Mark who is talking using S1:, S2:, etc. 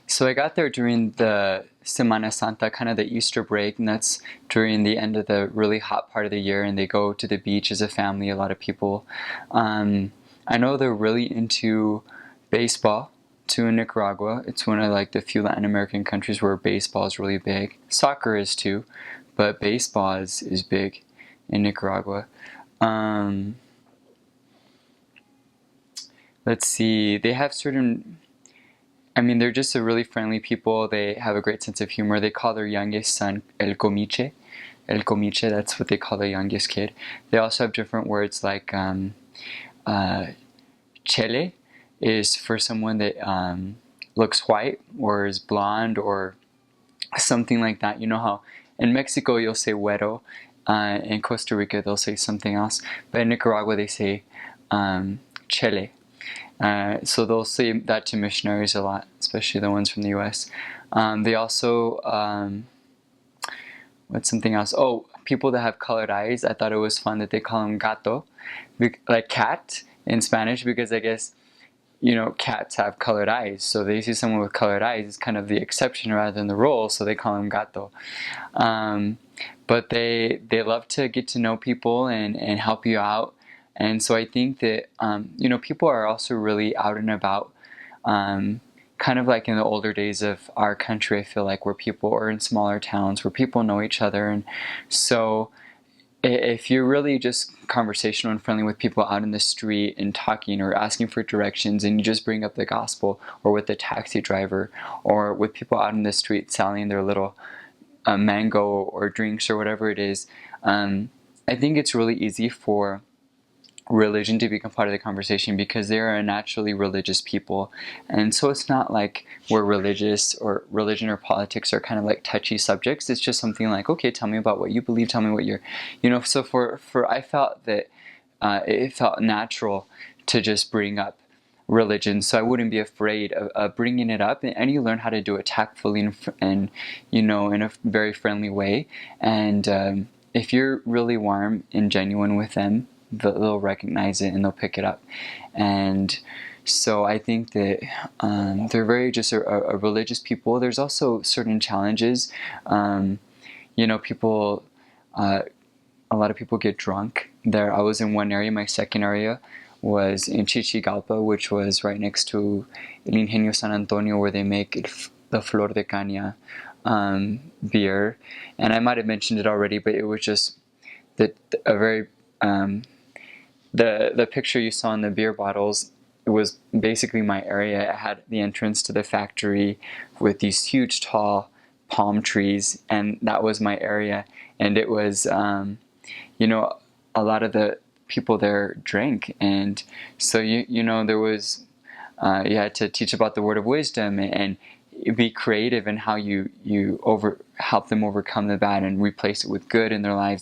S1: So I got there during the Semana Santa, kind of the Easter break, and that's during the end of the really hot part of the year, and they go to the beach as a family, a lot of people. I know they're really into baseball too in Nicaragua. It's one of like the few Latin American countries where baseball is really big. Soccer is too, but baseball is big in Nicaragua. Um, let's see, they have certain, I mean, they're just a really friendly people. They have a great sense of humor. They call their youngest son El Comiche. El Comiche, that's what they call their youngest kid. They also have different words like uh, Chele is for someone that looks white or is blonde or something like that. You know how in Mexico you'll say güero, in Costa Rica they'll say something else, but in Nicaragua they say Chele. So they'll say that to missionaries a lot, especially the ones from the U.S. They also, what's something else? Oh, people that have colored eyes. I thought it was fun that they call them gato, like cat in Spanish, because I guess, you know, cats have colored eyes. So they see someone with colored eyes, it's kind of the exception rather than the rule, so they call them gato. But they love to get to know people and help you out. And so I think that, you know, people are also really out and about, kind of like in the older days of our country, I feel like, where people are in smaller towns, where people know each other. And so if you're really just conversational and friendly with people out in the street and talking or asking for directions, and you just bring up the gospel, or with the taxi driver, or with people out in the street selling their little mango or drinks or whatever it is, I think it's really easy for religion to become part of the conversation, because they are a naturally religious people. And so it's not like we're religious, or religion or politics are kind of like touchy subjects. It's just something like, okay, tell me about what you believe, tell me what you're, you know. So for I felt that it felt natural to just bring up religion, so I wouldn't be afraid of bringing it up, and you learn how to do it tactfully and you know, in a very friendly way. And if you're really warm and genuine with them, they'll recognize it and they'll pick it up. And so I think that they're very just a religious people. There's also certain challenges. You know, people, a lot of people get drunk there. I was in one area. My second area was in Chichigalpa, which was right next to El Ingenio San Antonio, where they make the Flor de Caña beer. And I might have mentioned it already, but it was just a very the picture you saw in the beer bottles, it was basically my area. It had the entrance to the factory with these huge tall palm trees, and that was my area. And it was, you know, a lot of the people there drank, and so you know, there was you had to teach about the word of wisdom and be creative in how you help them overcome the bad and replace it with good in their lives.